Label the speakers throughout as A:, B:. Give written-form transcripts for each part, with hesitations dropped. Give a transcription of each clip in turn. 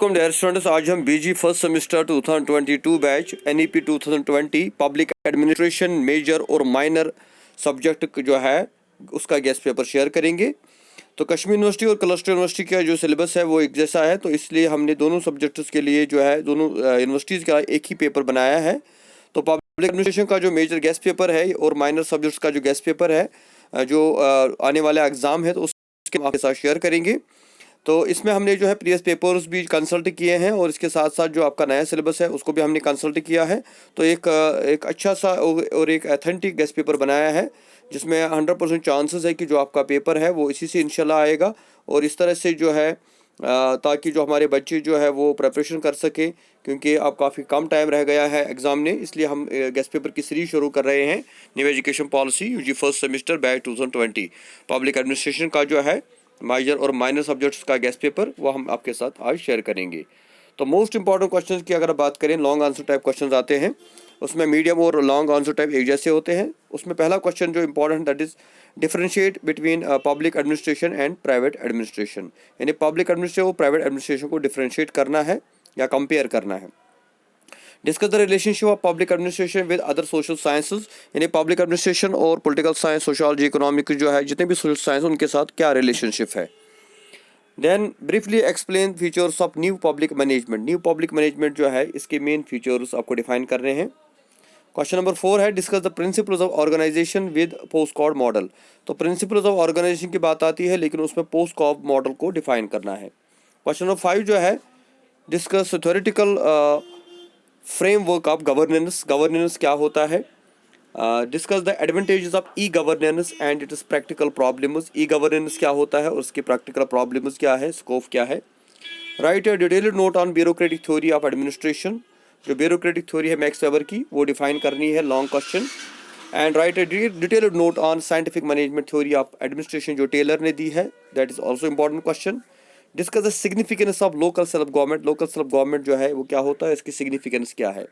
A: Welcome dear students, आज हम BG first semester 2022 batch NEP 2020 public administration major और minor subject जो है उसका गेस्ट पेपर शेयर करेंगे। तो कश्मीर यूनिवर्सिटी और क्लस्टर यूनिवर्सिटी का जो सिलेबस है वो एक जैसा है, तो इसलिए हमने दोनों सब्जेक्ट्स के लिए जो है दोनों यूनिवर्सिटीज़ का एक ही पेपर बनाया है। तो पब्लिक एडमिनिस्ट्रेशन का जो मेजर गेस्ट पेपर है और माइनर सब्जेक्ट्स का जो गेस्ट पेपर है जो आने वाला एग्ज़ाम है तो उसके हम आपके साथ शेयर करेंगे। तो इसमें हमने जो है प्रीवियस पेपर्स भी कंसल्ट किए हैं और इसके साथ साथ जो आपका नया सिलेबस है उसको भी हमने कंसल्ट किया है। तो एक अच्छा सा और एक अथेंटिक गेस्ट पेपर बनाया है जिसमें 100% चांसेस है कि जो आपका पेपर है वो इसी से इंशाल्लाह आएगा। और इस तरह से जो है ताकि जो हमारे बच्चे जो है वो प्रिपरेशन कर सके, क्योंकि अब काफ़ी कम टाइम रह गया है एग्ज़ाम में, इसलिए हम गेस्ट पेपर की सीरीज शुरू कर रहे हैं। New education policy UG first semester batch 2020 public administration का जो है मेजर और माइनर सब्जेक्ट्स का गेस्ट पेपर वो हम आपके साथ आज शेयर करेंगे। तो मोस्ट इंपॉर्टेंट क्वेश्चंस की अगर बात करें, लॉन्ग आंसर टाइप क्वेश्चंस आते हैं, उसमें मीडियम और लॉन्ग आंसर टाइप एक जैसे होते हैं। उसमें पहला क्वेश्चन जो important that is differentiate between public administration and private administration, यानी पब्लिक एडमिनिस्ट्रेशन और प्राइवेट एडमिनिस्ट्रेशन को डिफरेंशिएट करना है या कंपेयर करना है। Discuss the relationship of public administration with other social sciences, यानी पब्लिक एडमिनिस्ट्रेशन और पॉलिटिकल साइंस, सोशोलॉजी, इकोनॉमिक जो है जितने भी सोशल साइंस उनके साथ क्या रिलेशनशिप है। Then briefly explain features of new public management, new public management जो है इसके मेन फीचर्स आपको डिफाइन करने हैं। क्वेश्चन नंबर 4 है discuss the principles of organisation with POSDCORB model. तो प्रिंसिपल्स ऑफ ऑर्गेनाइजेशन की बात आती है लेकिन उसमें पोस्टकॉर्ड मॉडल को डिफाइन करना है। क्वेश्चन नंबर 5 जो है discuss theoretical framework of governance, governance क्या होता है। Discuss the advantages of e governance and it is practical problems, e governance क्या होता है और उसकी प्रैक्टिकल प्रॉब्लम्स क्या है, स्कोप क्या है। Right a detailed note on bureaucratic theory of administration, जो ब्यूरोक्रेटिक थ्योरी है मैक्स वेबर की वो डिफाइन करनी है, long question. And right a detailed note on scientific management theory of administration जो टेलर ने दी है, that is also important question. Discuss the significance of local self government, local self government जो है वो क्या होता है, इसकी सिग्निफिकेंस क्या है।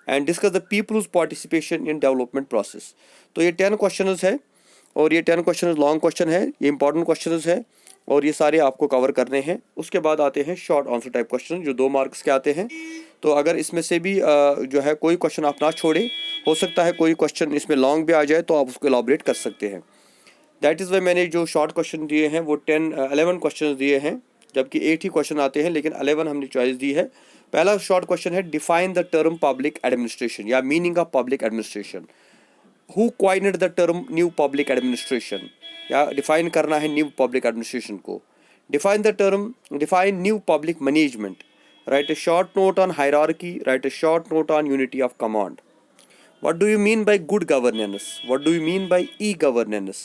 A: And discuss the peoples participation in development process. तो ये 10 क्वेश्चन है और ये 10 क्वेश्चन लॉन्ग क्वेश्चन है, ये इंपॉर्टेंट क्वेश्चन है और ये सारे आपको कवर करने हैं। उसके बाद आते हैं शॉर्ट आंसर टाइप क्वेश्चन जो 2 मार्क्स के आते हैं। तो अगर इसमें से भी जो है कोई क्वेश्चन आप ना छोड़े, हो सकता है कोई क्वेश्चन इसमें लॉन्ग भी आ जाए तो आप उसको एलॉबरेट कर सकते हैं। दैट इज़ वाई मैंने जो शॉर्ट क्वेश्चन दिए हैं वो 11 क्वेश्चन दिए हैं, जबकि 8 ही क्वेश्चन आते हैं लेकिन 11 हमने चॉइस दी है। पहला शॉर्ट क्वेश्चन है define the term public administration या meaning of public administration. Who coined the term new public administration, या डिफाइन करना है न्यू पब्लिक एडमिनिस्ट्रेशन को। Define the term, define new public management. Write a short note on hierarchy, write a short note on unity of command. What do you mean by good governance? What do you mean by e-governance?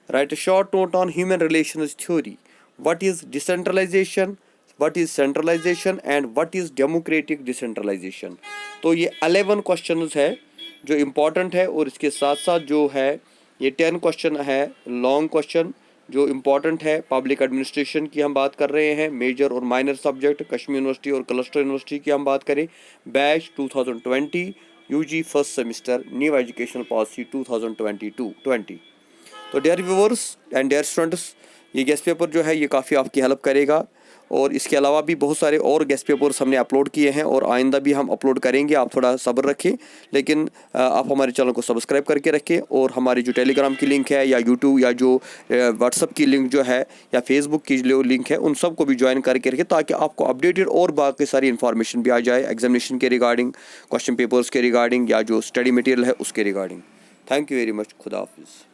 A: Write a short note on human relations theory. What is decentralization? What is centralization? And what is democratic decentralization? तो ये 11 questions है जो important है और इसके साथ साथ जो है ये 10 क्वेश्चन है लॉन्ग क्वेश्चन जो इम्पॉर्टेंट है। पब्लिक एडमिनिस्ट्रेशन की हम बात कर रहे हैं, मेजर और माइनर सब्जेक्ट कश्मीर यूनिवर्सिटी और क्लस्टर यूनिवर्सिटी की हम बात करें, batch 2020 UG first semester new education policy 2022-20। तो dear viewers and dear students, ये गेस्ट पेपर जो है ये काफ़ी आपकी हेल्प करेगा और इसके अलावा भी बहुत सारे और गेस्ट पेपर्स हमने अपलोड किए हैं और आइंदा भी हम अपलोड करेंगे। आप थोड़ा सब्र रखें, लेकिन आप हमारे चैनल को सब्सक्राइब करके रखें और हमारी जो टेलीग्राम की लिंक है या यूट्यूब या जो व्हाट्सअप की लिंक जो है या फेसबुक की जो लिंक है उन सब को भी ज्वाइन करके रखें ताकि आपको अपडेटेड और बाकी सारी इन्फॉर्मेशन भी आ जाए एग्जामिनेशन के रिगार्डिंग, क्वेश्चन पेपर्स के रिगार्डिंग या जो स्टडी मटेरियल है उसके regarding. Thank you very much. खुदा हाफिज़।